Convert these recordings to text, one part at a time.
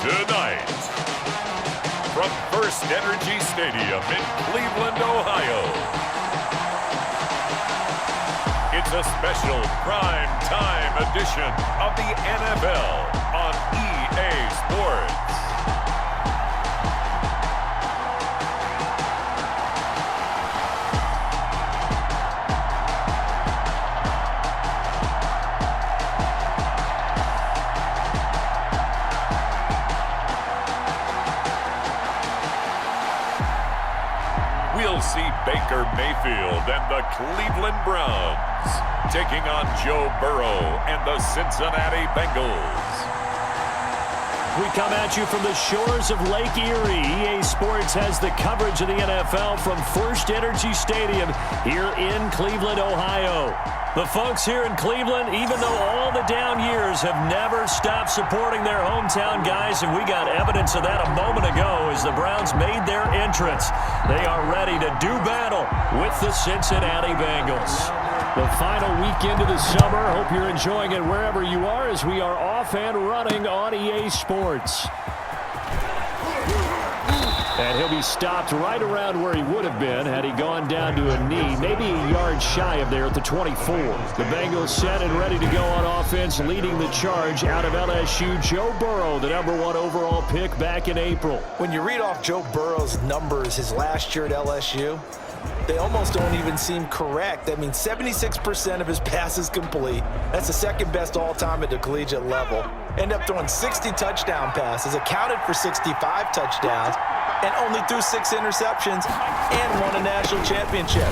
Tonight, from First Energy Stadium in Cleveland, Ohio, it's a special prime time edition of the NFL on EA Sports. We'll see Baker Mayfield and the Cleveland Browns taking on Joe Burrow and the Cincinnati Bengals. We come at you from the shores of Lake Erie. EA Sports has the coverage of the NFL from First Energy Stadium here in Cleveland, Ohio. The folks here in Cleveland, even though all the down years, have never stopped supporting their hometown guys, and we got evidence of that a moment ago as the Browns made their entrance. They are ready to do battle with the Cincinnati Bengals. The final weekend of the summer. Hope you're enjoying it wherever you are as we are off and running on EA Sports. And he'll be stopped right around where he would have been had he gone down to a knee, maybe a yard shy of there at the 24. The Bengals set and ready to go on offense, leading the charge out of LSU, Joe Burrow, the #1 overall pick back in April. When you read off Joe Burrow's numbers his last year at LSU, they almost don't even seem correct. I mean, 76% of his passes complete. That's the second best all-time at the collegiate level. Ended up throwing 60 touchdown passes, accounted for 65 touchdowns, and only threw 6 interceptions and won a national championship.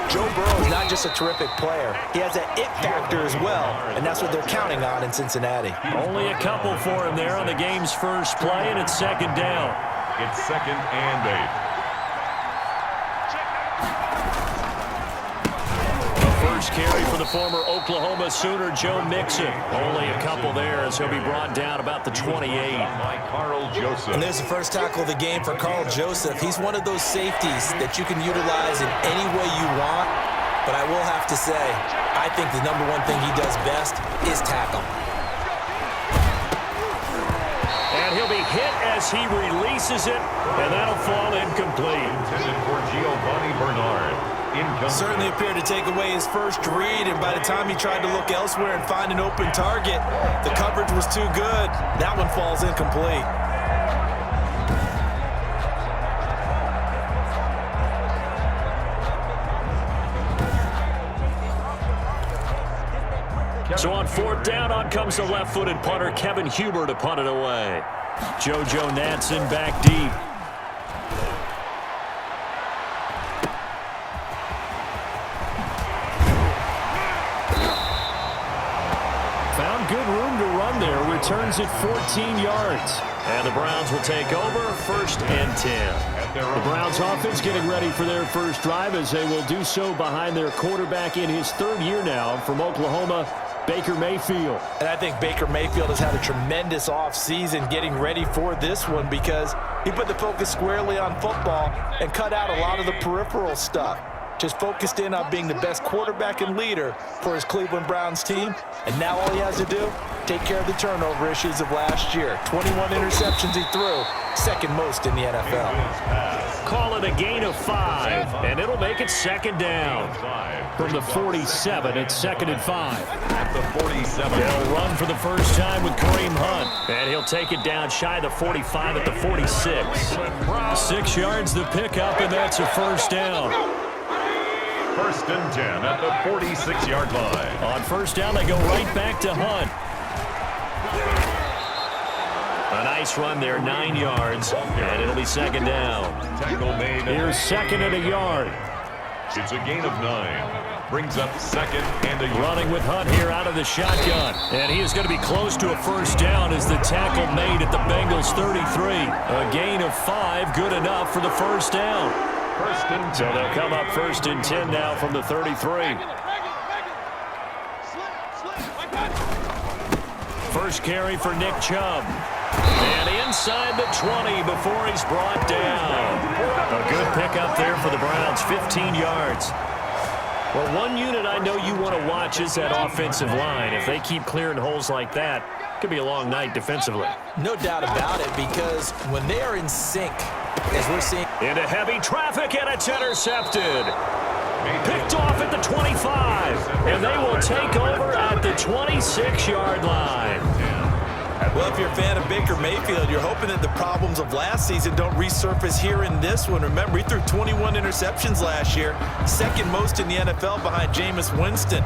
Joe Burrow is not just a terrific player. He has that it factor as well, and that's what they're counting on in Cincinnati. Only a couple for him there on the game's first play, and it's second down. It's 2nd and 8. First carry for the former Oklahoma Sooner, Joe Mixon. Only a couple there as he'll be brought down about the 28. By Carl Joseph. And there's the first tackle of the game for Carl Joseph. He's one of those safeties that you can utilize in any way you want. But I will have to say, I think the #1 thing he does best is tackle. And he'll be hit as he releases it, and that'll fall incomplete. Intended for Giovanni Bernard. Certainly appeared to take away his first read, and by the time he tried to look elsewhere and find an open target, the coverage was too good. That one falls incomplete. So on 4th down, on comes the left-footed punter, Kevin Huber, to punt it away. JoJo Natson back deep. Found good room to run there. Returns it 14 yards. And the Browns will take over 1st and 10. The Browns offense getting ready for their first drive as they will do so behind their quarterback in his 3rd year now from Oklahoma, Baker Mayfield. And I think Baker Mayfield has had a tremendous offseason getting ready for this one because he put the focus squarely on football and cut out a lot of the peripheral stuff. Just focused in on being the best quarterback and leader for his Cleveland Browns team. And now all he has to do, take care of the turnover issues of last year. 21 interceptions he threw, 2nd most in the NFL. Call it a gain of 5, and it'll make it 2nd down. From the 47, it's 2nd and 5. At the 47. They'll run for the first time with Kareem Hunt. And he'll take it down shy of the 45 at the 46. 6 yards the pickup, and that's a 1st down. 1st and 10 at the 46-yard line. On 1st down, they go right back to Hunt. A nice run there, 9 yards, and it'll be 2nd down. Tackle made. Here's 2nd and a yard. It's a gain of 9. Brings up 2nd and a yard. Running with Hunt here out of the shotgun. And he is going to be close to a 1st down as the tackle made at the Bengals 33. A gain of 5, good enough for the 1st down. 1st and 10. So they'll come up 1st and 10 now from the 33. First carry for Nick Chubb. And inside the 20 before he's brought down. A good pickup there for the Browns, 15 yards. Well, one unit I know you want to watch is that offensive line. If they keep clearing holes like that, Could be a long night defensively. No doubt about it, because when they are in sync, as we're seeing. Into heavy traffic, and it's intercepted. Picked off at the 25, and they will take over at the 26-yard line. Well, if you're a fan of Baker Mayfield, you're hoping that the problems of last season don't resurface here in this one. Remember, he threw 21 interceptions last year, second most in the NFL behind Jameis Winston.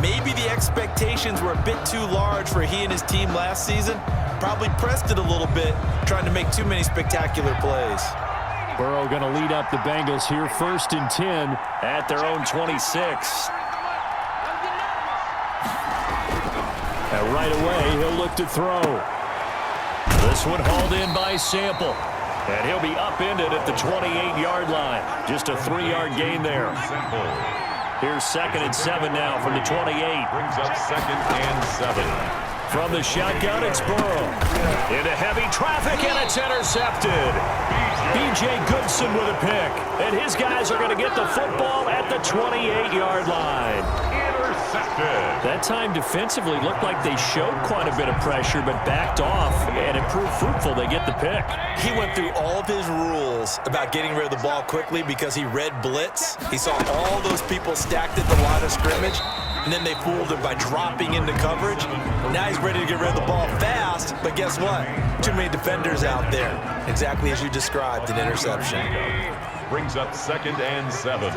Maybe the expectations were a bit too large for he and his team last season. Probably pressed it a little bit, trying to make too many spectacular plays. Burrow going to lead up the Bengals here, 1st and 10 at their own 26. And right away, he'll look to throw. This one hauled in by Sample. And he'll be upended at the 28-yard line. Just a 3-yard gain there. Here's 2nd and 7 now from the 28. Brings up 2nd and 7. From the shotgun, it's Burrow. Into heavy traffic, and it's intercepted. B.J. Goodson with a pick. And his guys are going to get the football at the 28-yard line. That time defensively looked like they showed quite a bit of pressure, but backed off, and it proved fruitful. They get the pick. He went through all of his rules about getting rid of the ball quickly because he read blitz. He saw all those people stacked at the line of scrimmage, and then they fooled him by dropping into coverage. Now he's ready to get rid of the ball fast, but guess what? Too many defenders out there. Exactly as you described, an interception. Brings up 2nd and 7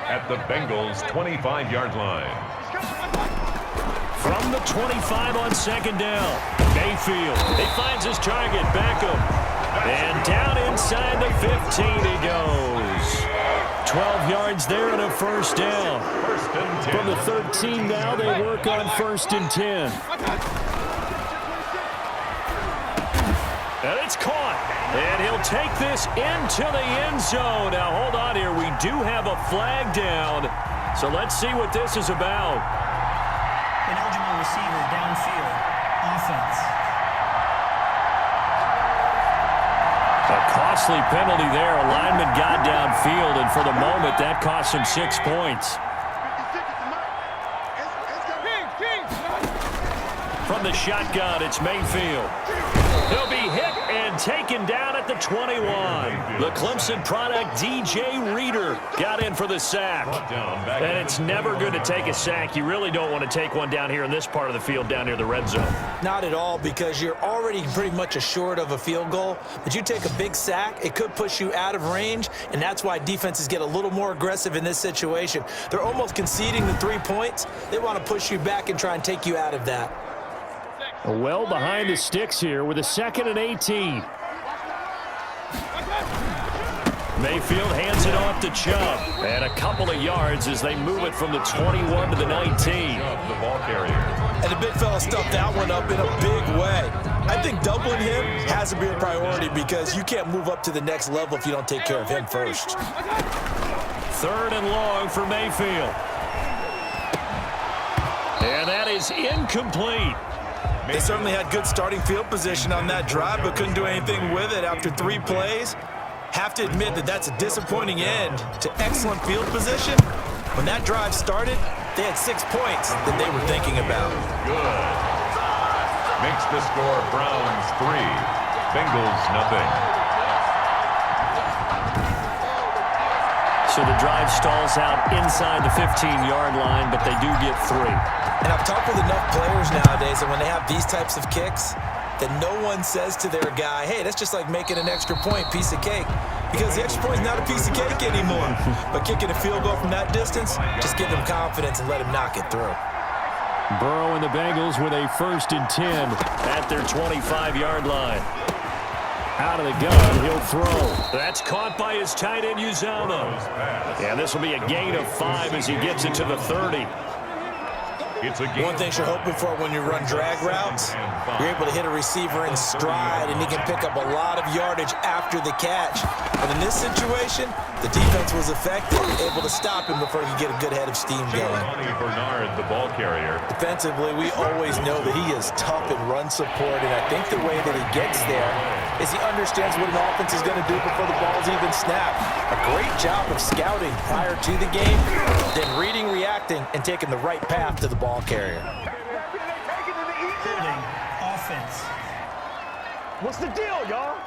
at the Bengals' 25-yard line. From the 25 on 2nd down, Mayfield. He finds his target, Beckham. And down inside the 15 he goes. 12 yards there and a 1st down. From the 13 now, they work on 1st and 10. And it's caught. And he'll take this into the end zone. Now, hold on here. We do have a flag down. So let's see what this is about. Ineligible receiver downfield. Offense. A costly penalty there. A lineman got downfield, and for the moment, that cost him 6 points. From the shotgun, it's Mayfield. He'll be hit and taken down at the 21. The Clemson product, DJ Reader, got in for the sack. And it's never good to take a sack. You really don't want to take one down here in this part of the field, down near the red zone. Not at all, because you're already pretty much assured of a field goal. But you take a big sack, it could push you out of range, and that's why defenses get a little more aggressive in this situation. They're almost conceding the 3 points. They want to push you back and try and take you out of that. Well behind the sticks here with a 2nd and 18. Mayfield hands it off to Chubb. And a couple of yards as they move it from the 21 to the 19. The ball carrier. And the big fella stuffed that one up in a big way. I think doubling him has to be a priority because you can't move up to the next level if you don't take care of him first. 3rd and long for Mayfield. And that is incomplete. They certainly had good starting field position on that drive, but couldn't do anything with it after 3 plays. Have to admit that that's a disappointing end to excellent field position. When that drive started, they had 6 points that they were thinking about. Good. Makes the score Browns 3, Bengals nothing. So the drive stalls out inside the 15-yard line, but they do get 3. And I've talked with enough players nowadays that when they have these types of kicks, that no one says to their guy, hey, that's just like making an extra point, piece of cake. Because the extra point is not a piece of cake anymore. But kicking a field goal from that distance, just give them confidence and let them knock it through. Burrow and the Bengals with a 1st and 10 at their 25-yard line. Out of the gun, he'll throw. That's caught by his tight end, Uzama. And this will be a gain of 5 as he gets it to the 30. One thing you're hoping for when you run drag routes, you're able to hit a receiver in stride, and he can pick up a lot of yardage after the catch. But in this situation, the defense was effective, able to stop him before he could get a good head of steam going. Bernard, the ball carrier. Defensively, we always know that he is tough in run support, and I think the way that he gets there is he understands what an offense is going to do before the ball's even snapped. A great job of scouting prior to the game, then reading, reacting, and taking the right path to the ball carrier. Holding offense. What's the deal, y'all?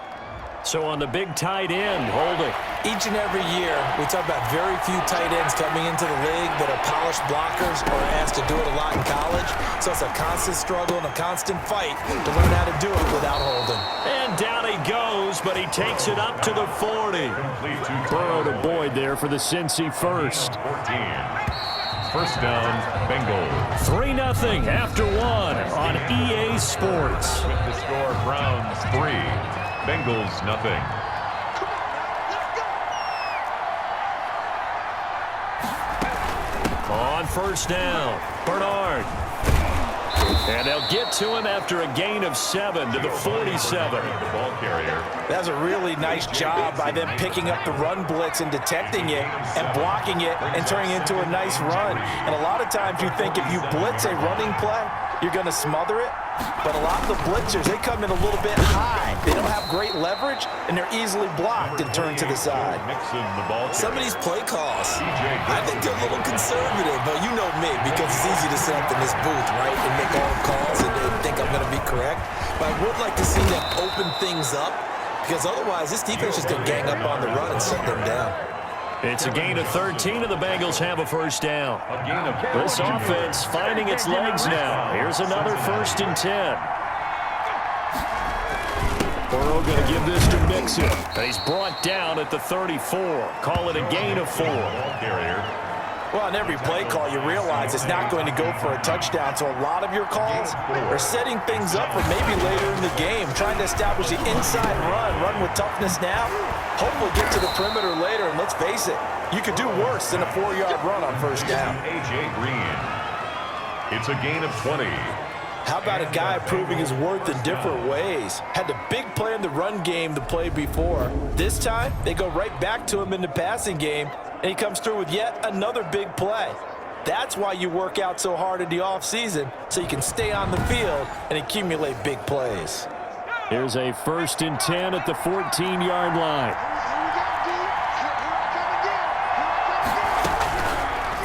So on the big tight end, holding. Each and every year, we talk about very few tight ends coming into the league that are polished blockers or are asked to do it a lot in college. So it's a constant struggle and a constant fight to learn how to do it without holding. And down he goes, but he takes it up to the 40. Burrow to Boyd there for the Cincy first. 14. First down, Bengals. 3-0 after one on EA Sports. With the score, Browns 3, Bengals 0. On first down, Bernard. And they'll get to him after a gain of 7 to the 47. The ball carrier. That's a really nice job by them picking up the run blitz and detecting it and blocking it and turning it into a nice run. And a lot of times you think if you blitz a running play, you're going to smother it. But a lot of the blitzers, they come in a little bit high. They don't have great leverage, and they're easily blocked and turned to the side. Mixing the ball. Some of these play calls, I think they're a little conservative, but you know me, because it's easy to sit up in this booth, right, and make all the calls and think I'm going to be correct. But I would like to see them open things up, because otherwise this defense is going to gang up on the run and shut them down. It's a gain of 13, and the Bengals have a first down. This offense finding its legs now. Here's another 1st and 10. Burrow going to give this to Mixon. And he's brought down at the 34. Call it a gain of 4. Well, on every play call, you realize it's not going to go for a touchdown, so a lot of your calls are setting things up for maybe later in the game, trying to establish the inside run with toughness now, hopefully get to the perimeter later, and let's face it, you could do worse than a 4-yard run on first down. A.J. Green. It's a gain of 20. How about a guy proving his worth in different ways? Had the big play in the run game the play before. This time, they go right back to him in the passing game, and he comes through with yet another big play. That's why you work out so hard in the offseason, so you can stay on the field and accumulate big plays. Here's a 1st and 10 at the 14-yard line.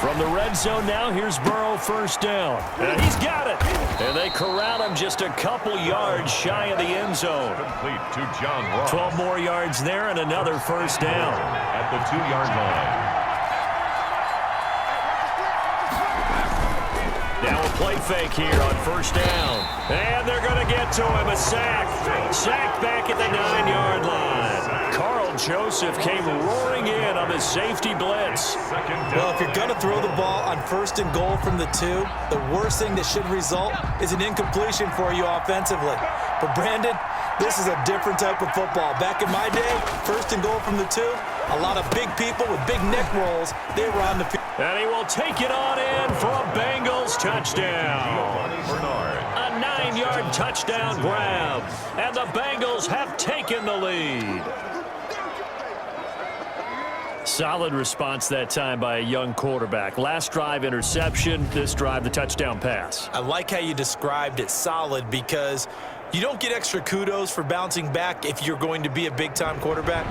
From the red zone now, here's Burrow, first down. And he's got it. And they corral him just a couple yards shy of the end zone. Complete to John Ross. 12 more yards there and another first down. At the 2-yard line. Now a play fake here on first down. And they're going to get to him, a sack. Sack back at the 9-yard line. Carl Joseph came roaring in on the safety blitz. Well, if you're going to throw the ball on 1st and goal from the 2, the worst thing that should result is an incompletion for you offensively. But Brandon, this is a different type of football. Back in my day, 1st and goal from the 2, a lot of big people with big neck rolls, they were on the field. And he will take it on in for a Bengals touchdown. A 9-yard touchdown grab. And the Bengals have taken the lead. Solid response that time by a young quarterback. Last drive, interception. This drive, the touchdown pass. I like how you described it, solid, because you don't get extra kudos for bouncing back if you're going to be a big-time quarterback.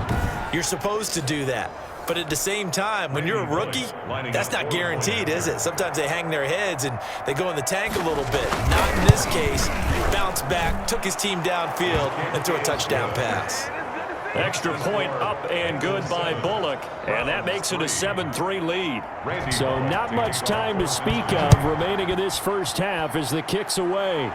You're supposed to do that. But at the same time, when you're a rookie, that's not guaranteed, is it? Sometimes they hang their heads and they go in the tank a little bit. Not in this case. Bounced back, took his team downfield, and threw a touchdown pass. Extra point up and good by Bullock, and that makes it a 7-3 lead. So not much time to speak of remaining in this first half as the kick's away.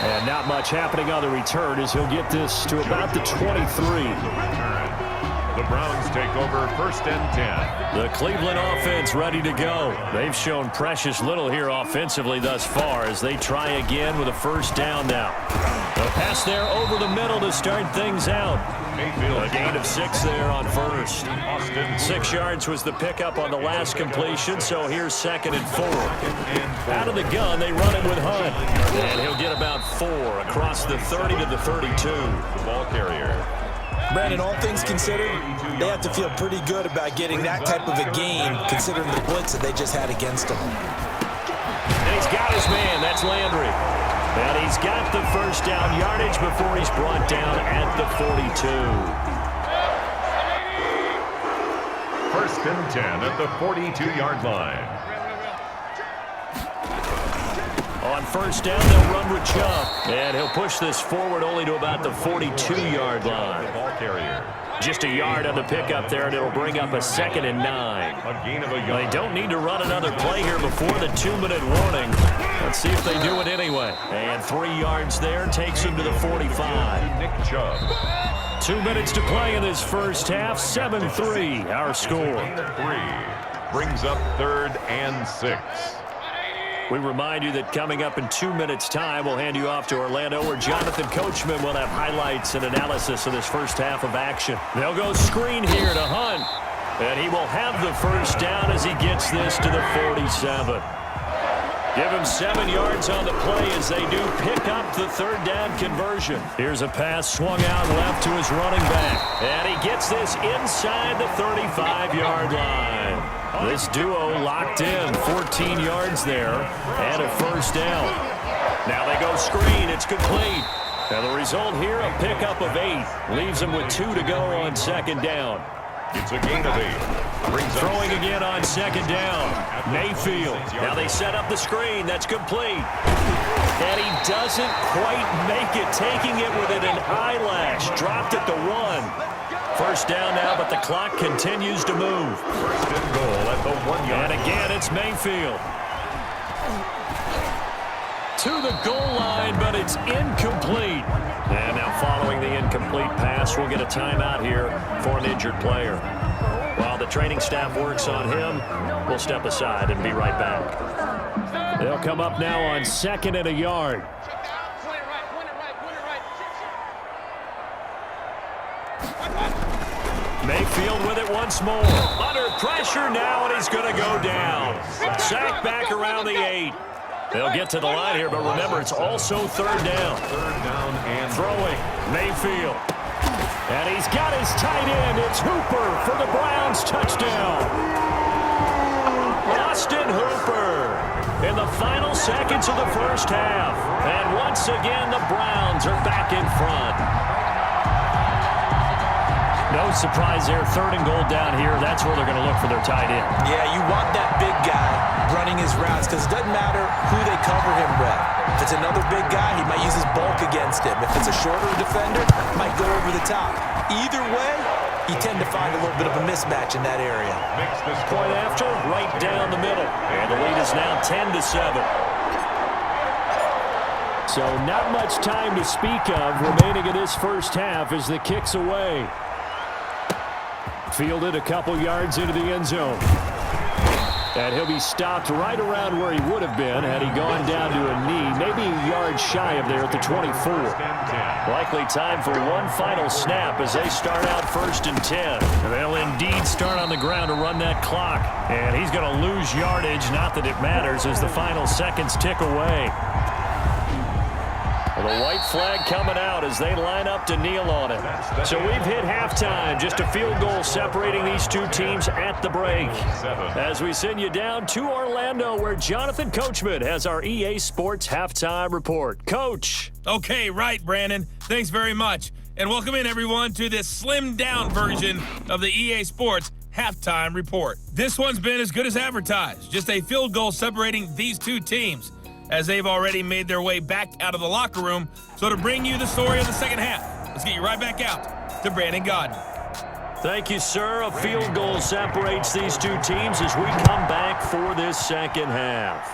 And not much happening on the return as he'll get this to about the 23. The Browns take over 1st and 10. The Cleveland offense ready to go. They've shown precious little here offensively thus far as they try again with a first down now. The pass there over the middle to start things out. A gain of 6 there on first. 6 yards was the pickup on the last completion, so here's 2nd and 4. Out of the gun, they run it with Hunt. And he'll get about 4 across the 30 to the 32. The ball carrier. Brandon, all things considered, they have to feel pretty good about getting that type of a game, considering the blitz that they just had against them. And he's got his man. That's Landry. And he's got the first down yardage before he's brought down at the 42. 1st and 10 at the 42-yard line. first down. They'll run with Chubb. And he'll push this forward only to about the 42-yard line. Ball carrier. Just a yard on the pickup there, and it'll bring up a 2nd and 9. A gain of a yard. They don't need to run another play here before the 2-minute warning. Let's see if they do it anyway. And 3 yards there takes him to the 45. Nick Chubb. 2 minutes to play in this first half. 7-3, our score. Gain of 3. Brings up 3rd and 6. We remind you that coming up in 2 minutes' time, we'll hand you off to Orlando, where Jonathan Coachman will have highlights and analysis of this first half of action. They'll go screen here to Hunt, and he will have the first down as he gets this to the 47. Give him 7 yards on the play as they do pick up the 3rd down conversion. Here's a pass swung out left to his running back, and he gets this inside the 35-yard line. This duo locked in, 14 yards there, and a first down. Now they go screen. It's complete. And the result here, a pickup of 8. Leaves them with 2 to go on 2nd down. It's a gain of 8. Brings Throwing again on 2nd down. Mayfield. Now they set up the screen. That's complete. And he doesn't quite make it, taking it within an eyelash. Dropped at the 1. First down now, but the clock continues to move. First and goal at the 1 yard. And again, it's Mayfield. To the goal line, but it's incomplete. And now following the incomplete pass, we'll get a timeout here for an injured player. While the training staff works on him, we'll step aside and be right back. They'll come up now on 2nd and a yard. Mayfield with it once more. Under pressure now, and he's going to go down. Sacked back around the 8. They'll get to the line here, but remember, it's also 3rd down. 3rd down and throwing. Mayfield. And he's got his tight end. It's Hooper for the Browns touchdown. Austin Hooper in the final seconds of the first half. And once again, the Browns are back in front. No surprise there, 3rd and goal down here. That's where they're going to look for their tight end. Yeah, you want that big guy running his routes because it doesn't matter who they cover him with. If it's another big guy, he might use his bulk against him. If it's a shorter defender, he might go over the top. Either way, you tend to find a little bit of a mismatch in that area. Point after, right down the middle. And the lead is now 10-7. So not much time to speak of remaining in this first half as the kick's away. Fielded a couple yards into the end zone. And he'll be stopped right around where he would have been had he gone down to a knee, maybe a yard shy of there at the 24. Likely time for one final snap as they start out 1st and 10. They'll indeed start on the ground to run that clock. And he's going to lose yardage, not that it matters, as the final seconds tick away. The white flag coming out as they line up to kneel on it. So we've hit halftime. Just a field goal separating these two teams at the break. As we send you down to Orlando, where Jonathan Coachman has our EA Sports halftime report. Coach. Okay, right, Brandon. Thanks very much. And welcome in, everyone, to this slimmed-down version of the EA Sports halftime report. This one's been as good as advertised. Just a field goal separating these two teams, as they've already made their way back out of the locker room. So to bring you the story of the second half, let's get you right back out to Brandon Godden. Thank you, sir. A field goal separates these two teams as we come back for this second half.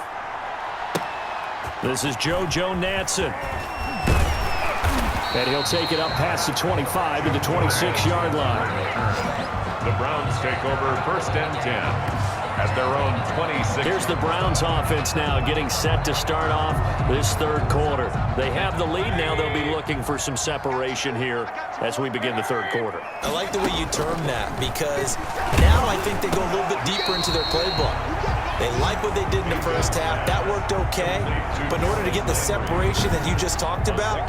This is JoJo Natson. And he'll take it up past the 25 to the 26-yard line. The Browns take over 1st and 10. At their own 26. Here's the Browns offense now getting set to start off this 3rd quarter. They have the lead now. They'll be looking for some separation here as we begin the 3rd quarter. I like the way you term that because now I think they go a little bit deeper into their playbook. They like what they did in the first half. That worked okay. But in order to get the separation that you just talked about,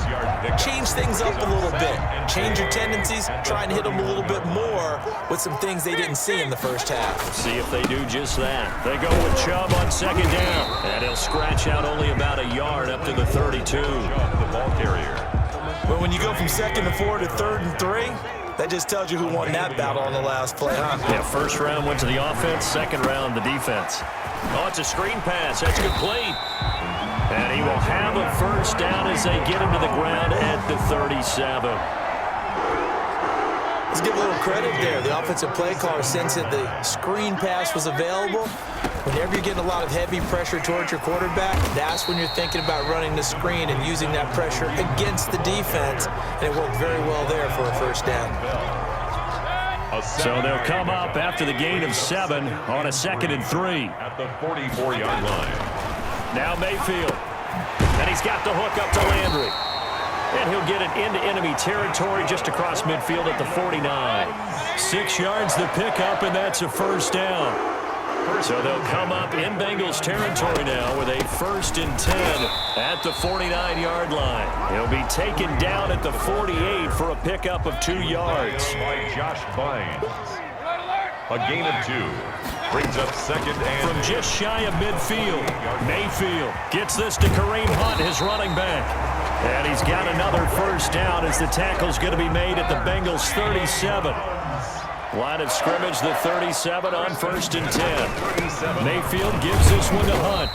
change things up a little bit. Change your tendencies. Try and hit them a little bit more with some things they didn't see in the first half. See if they do just that. They go with Chubb on 2nd down. And he'll scratch out only about a yard up to the 32. The ball carrier. Well, when you go from 2nd and 4 to 3rd and 3, that just tells you who won that battle on the last play, huh? Yeah, 1st round went to the offense, 2nd round the defense. Oh, it's a screen pass. That's complete. And he will have a first down as they get him to the ground at the 37. Let's give a little credit there. The offensive play caller sensed that the screen pass was available. Whenever you're getting a lot of heavy pressure towards your quarterback, that's when you're thinking about running the screen and using that pressure against the defense. And it worked very well there for a first down. So they'll come up after the gain of 7 on a 2nd and 3. At the 44-yard line. Now Mayfield. And he's got the hook up to Landry. And he'll get it into enemy territory just across midfield at the 49. 6 yards the pickup, and that's a first down. So they'll come up in Bengals territory now with a 1st and 10 at the 49-yard line. He'll be taken down at the 48 for a pickup of 2 yards. By Josh Bynes. A gain of 2. Brings up 2nd and from just shy of midfield. Mayfield gets this to Kareem Hunt, his running back. And he's got another first down as the tackle's going to be made at the Bengals 37. Line of scrimmage, the 37 on 1st and 10. Mayfield gives this one to Hunt.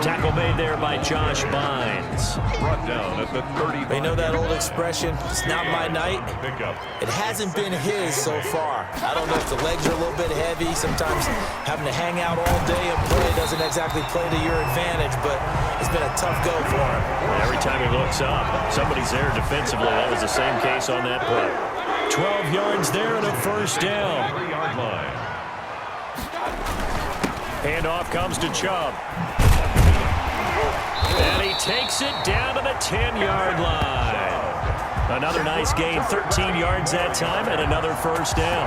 Tackle made there by Josh Bynes. Brought down at the 30. They know that old expression, it's not my night. It hasn't been his so far. I don't know if the legs are a little bit heavy. Sometimes having to hang out all day and play doesn't exactly play to your advantage, but it's been a tough go for him. Every time he looks up, somebody's there defensively. That was the same case on that play. 12 yards there and a first down. 3-yard line. Handoff comes to Chubb. And he takes it down to the 10-yard line. Another nice gain, 13 yards that time, and another first down.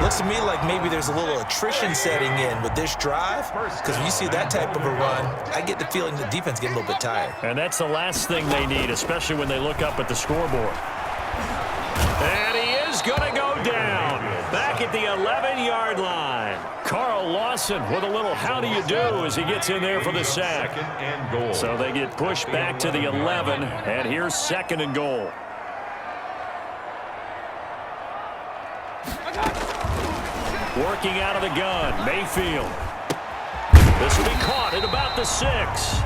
Looks to me like maybe there's a little attrition setting in with this drive, because when you see that type of a run, I get the feeling the defense getting a little bit tired. And that's the last thing they need, especially when they look up at the scoreboard. And he is going to go down back at the 11-yard line. Carl Lawson with a little how do you do as he gets in there for the sack. And goal. So they get pushed back to the 11, and here's 2nd and goal. Working out of the gun, Mayfield. This will be caught at about the 6.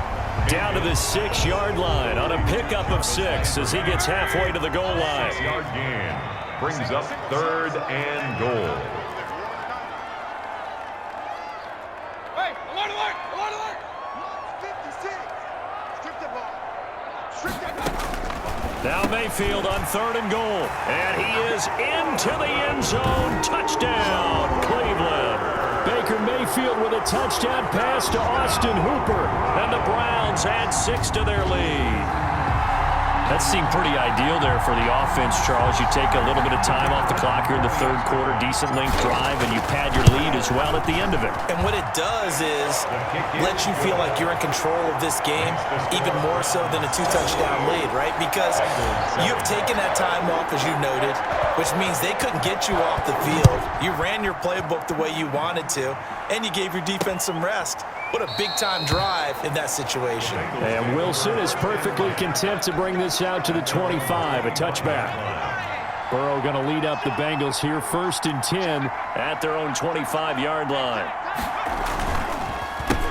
Down to the 6-yard line on a pickup of 6 as he gets halfway to the goal line. 6-yard gain. Brings up 3rd and goal. Hey, alert, alert, alert, alert! 56. Strip the ball. Strip that ball. Now Mayfield on 3rd and goal. And he is into the end zone. Touchdown, Cleveland. Baker Mayfield with a touchdown pass to Austin Hooper. And the Browns add 6 to their lead. That seemed pretty ideal there for the offense, Charles. You take a little bit of time off the clock here in the 3rd quarter, decent length drive, and you pad your lead as well at the end of it. And what it does is let you feel like you're in control of this game, even more so than a 2-touchdown lead, right? Because you've taken that time off, as you noted, which means they couldn't get you off the field. You ran your playbook the way you wanted to, and you gave your defense some rest. What a big-time drive in that situation. And Wilson is perfectly content to bring this out to the 25, a touchback. Burrow going to lead up the Bengals here, 1st and 10 at their own 25-yard line.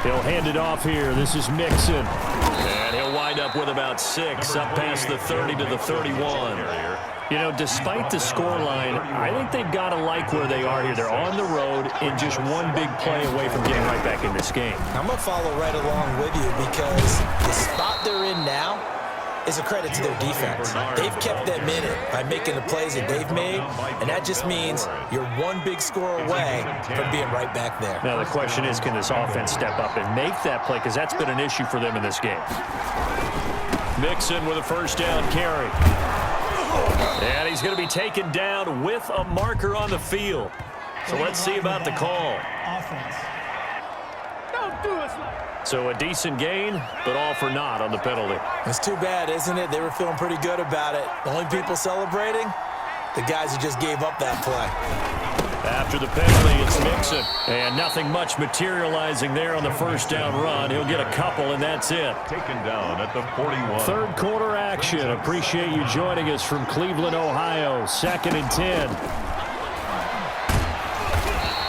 He'll hand it off here. This is Mixon. And he'll wind up with about 6, up past the 30 to the 31. You know, despite the scoreline, I think they've got to like where they are here. They're on the road and just one big play away from getting right back in this game. I'm going to follow right along with you because the spot they're in now is a credit to their defense. They've kept them in it by making the plays that they've made, and that just means you're one big score away from being right back there. Now the question is, can this offense step up and make that play? Because that's been an issue for them in this game. Mixon with a first down carry. And he's going to be taken down with a marker on the field. So let's see about the call. Offense. Don't do us like. So a decent gain, but all for naught on the penalty. It's too bad, isn't it? They were feeling pretty good about it. The only people celebrating, the guys who just gave up that play. After the penalty, it's Mixon. And nothing much materializing there on the first down run. He'll get a couple, and that's it. Taken down at the 41. 3rd quarter action. Appreciate you joining us from Cleveland, Ohio. 2nd and 10.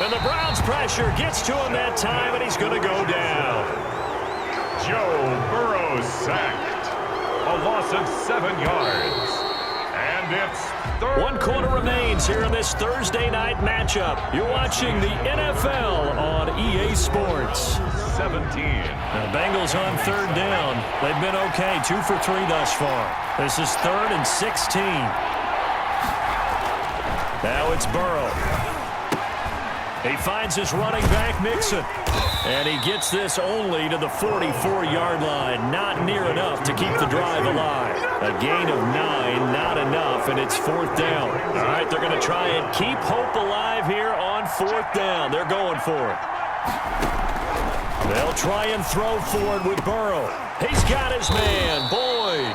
And the Browns pressure gets to him that time, and he's going to go down. Joe Burrow sacked. A loss of 7 yards. And it's third. 1 quarter remains here in this Thursday night matchup. You're watching the NFL on EA Sports. 17. The Bengals on 3rd down. They've been okay, 2 for 3 thus far. This is 3rd and 16. Now it's Burrow. He finds his running back, Mixon. And he gets this only to the 44-yard line. Not near enough to keep the drive alive. A gain of 9, not enough, and it's 4th down. All right, they're going to try and keep hope alive here on 4th down. They're going for it. They'll try and throw forward with Burrow. He's got his man, Boyd.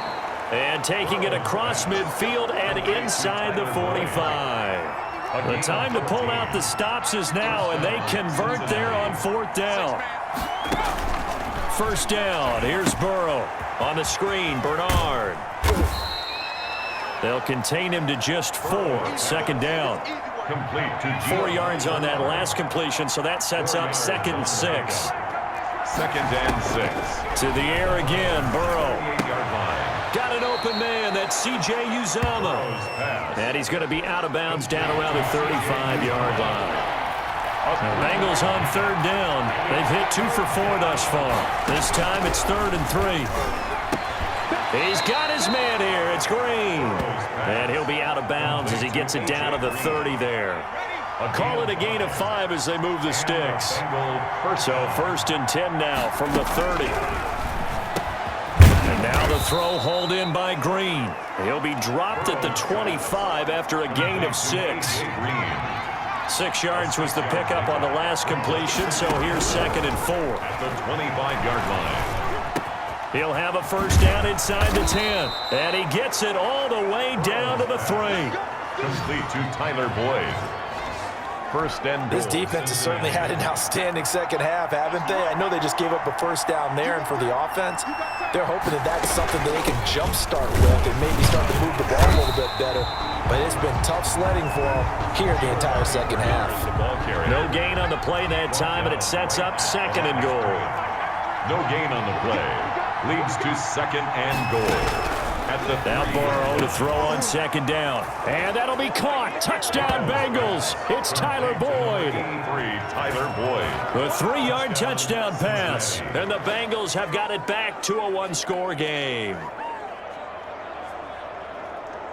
And taking it across midfield and inside the 45. The time to pull out the stops is now, and they convert there on 4th down. 1st down. Here's Burrow. On the screen, Bernard. They'll contain him to just 4. 2nd down. Complete to 4 yards on that last completion, so that sets up 2nd and 6. 2nd and 6. To the air again, Burrow. 8-yard line. Got an open man. That's C.J. Uzomah. And he's going to be out of bounds down around the 35-yard line. The Bengals on 3rd down. They've hit 2 for 4 thus far. This time it's 3rd and 3. He's got his man here. It's Green. And he'll be out of bounds as he gets it down to the 30 there. Call it a gain of 5 as they move the sticks. So 1st and 10 now from the 30. And now the throw hauled in by Green. He'll be dropped at the 25 after a gain of 6. 6 yards was the pickup on the last completion, so here's 2nd and 4. At the 25-yard line. He'll have a 1st down inside the 10. And he gets it all the way down to the 3. Complete to Tyler Boyd. 1st and This goal. defense has certainly had an outstanding second half, haven't they? I know they just gave up a 1st down there, and for the offense, they're hoping that that's something they can jumpstart with and maybe start to move the ball a little bit better. But it's been tough sledding for them here the entire second half. No gain on the play that time, and it sets up 2nd and goal. No gain on the play. Leads to 2nd and goal. At the Now Burrow to throw on 2nd down. And that'll be caught. Touchdown Bengals. It's Tyler Boyd. Tyler Boyd. The 3-yard touchdown pass. And the Bengals have got it back to a 1-score game.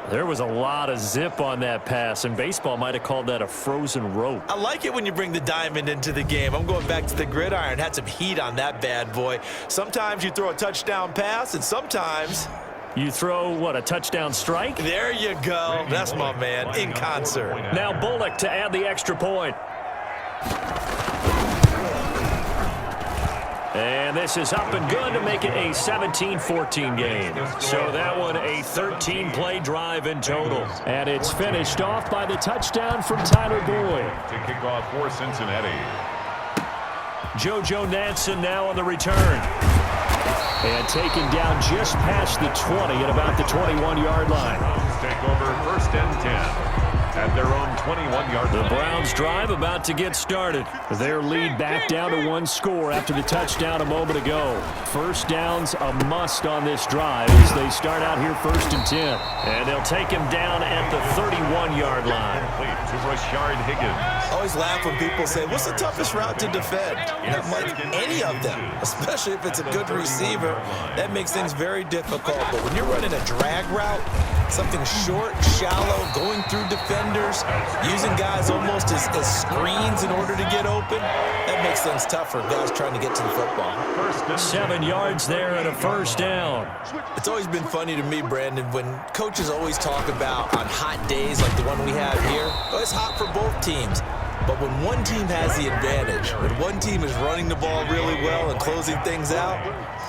There was a lot of zip on that pass, and baseball might have called that a frozen rope. I like it when you bring the diamond into the game. I'm going back to the gridiron. Had some heat on that bad boy. Sometimes you throw a touchdown pass, and sometimes You throw, what, a touchdown strike? there you go. That's my man, in concert. Now Bullock to add the extra point. And this is up and good to make it a 17-14 game. So that one a 13-play drive in total. And it's finished off by the touchdown from Tyler Boyd. To kick off for Cincinnati. JoJo Natson now on the return. And taken down just past the 20 at about the 21-yard line. Take over 1st and 10. At their own 21-yard line. The Browns drive about to get started. Their lead back down to 1 score after the touchdown a moment ago. 1st down's a must on this drive as they start out here 1st and 10. And they'll take him down at the 31-yard line. Complete to Rashard Higgins. I always laugh when people say, what's the toughest route to defend? Not like any of them, especially if it's a good receiver. That makes things very difficult. But when you're running a drag route, something short, shallow, going through defenders, using guys almost as screens in order to get open, that makes things tough for guys trying to get to the football. 7 yards there and a 1st down. It's always been funny to me, Brandon, when coaches always talk about on hot days like the one we have here, oh, it's hot for both teams. But when one team has the advantage, when one team is running the ball really well and closing things out,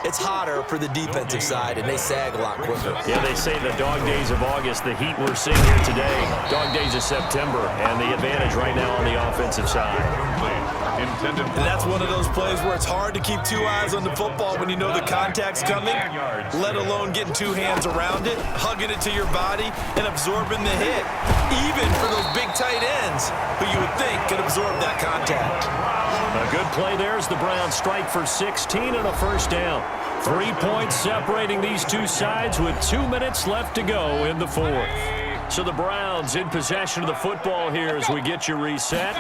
it's hotter for the defensive side, and they sag a lot quicker. Yeah, they say the dog days of August, the heat we're seeing here today, dog days of September, and the advantage right now on the offensive side. Intended. And that's one of those plays where it's hard to keep 2 eyes on the football when you know the contact's coming, let alone getting 2 hands around it, hugging it to your body, and absorbing the hit, even for those big tight ends who you would think could absorb that contact. A good play there as the Browns strike for 16 and a first down. 3 points separating these two sides with 2 minutes left to go in the fourth. So the Browns in possession of the football here as we get you reset.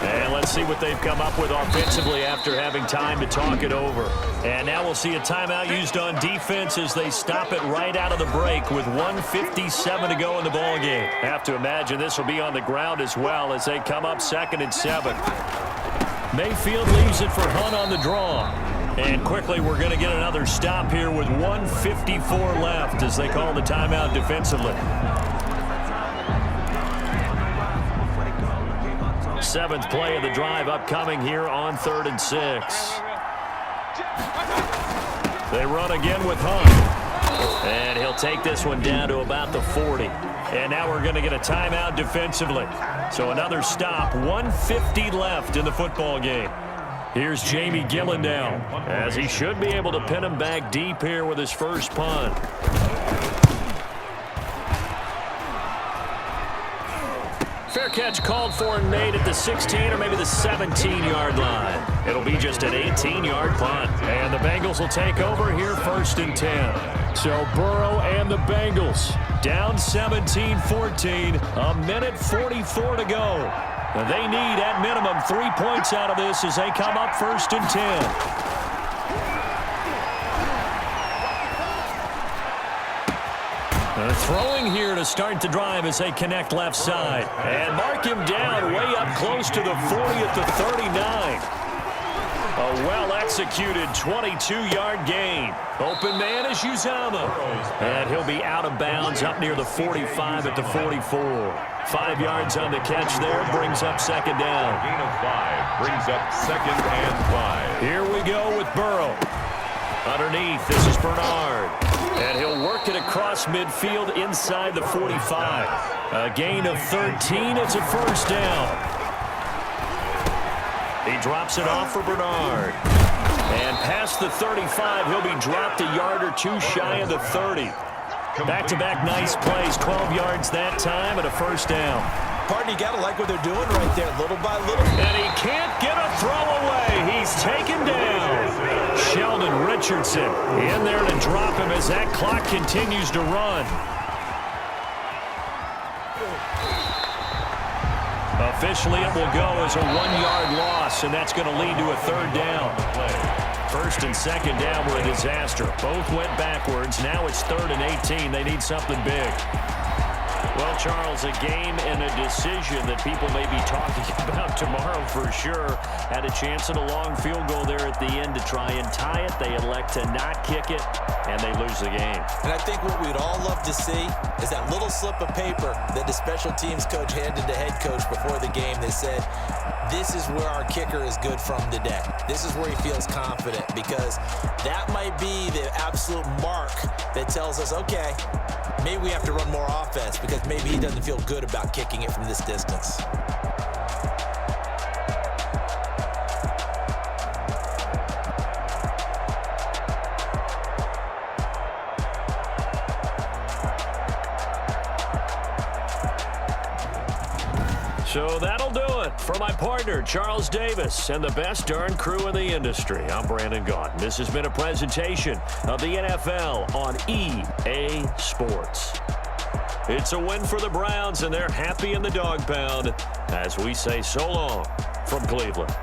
And let's see what they've come up with offensively after having time to talk it over. And now we'll see a timeout used on defense as they stop it right out of the break with 1:57 to go in the ballgame. Have to imagine this will be on the ground as well as they come up 2nd and 7. Mayfield leaves it for Hunt on the draw. And quickly we're going to get another stop here with 1:54 left as they call the timeout defensively. 7th play of the drive upcoming here on 3rd and 6. They run again with Hunt. And he'll take this one down to about the 40. And now we're going to get a timeout defensively. So another stop, 1:50 left in the football game. Here's Jamie Gillendown as he should be able to pin him back deep here with his first punt. Fair catch called for and made at the 16 or maybe the 17-yard line. It'll be just an 18-yard punt. And the Bengals will take over here 1st and 10. So Burrow and the Bengals down 17-14, a minute 44 to go. And they need at minimum 3 points out of this as they come up 1st and 10. Throwing here to start the drive as they connect left side. And mark him down way up close to the 40 at the 39. A well-executed 22-yard gain. Open man is Uzama. And he'll be out of bounds up near the 45 at the 44. 5 yards on the catch there, brings up 2nd down. Gain of 5 brings up 2nd and 5. Here we go with Burrow. Underneath, this is Bernard. And he'll work it across midfield inside the 45. A gain of 13. It's a first down. He drops it off for Bernard. And past the 35, he'll be dropped a yard or two shy of the 30. Back-to-back nice plays, 12 yards that time and a first down. Partner, you got to like what they're doing right there, little by little. And he can't get a throw away. He's taken down. Sheldon Richardson in there to drop him as that clock continues to run. Officially, it will go as a 1-yard loss, and that's going to lead to a 3rd down. 1st and 2nd down were a disaster. Both went backwards. Now it's 3rd and 18. They need something big. Well, Charles, a game and a decision that people may be talking about tomorrow for sure. Had a chance at a long field goal there at the end to try and tie it. They elect to not kick it, and they lose the game. And I think what we'd all love to see is that little slip of paper that the special teams coach handed the head coach before the game that said, this is where our kicker is good from today. This is where he feels confident, because that might be the absolute mark that tells us, okay, maybe we have to run more offense because maybe he doesn't feel good about kicking it from this distance. So that'll do it for my partner, Charles Davis, and the best darn crew in the industry. I'm Brandon Gaudin. This has been a presentation of the NFL on EA Sports. It's a win for the Browns, and they're happy in the dog pound as we say so long from Cleveland.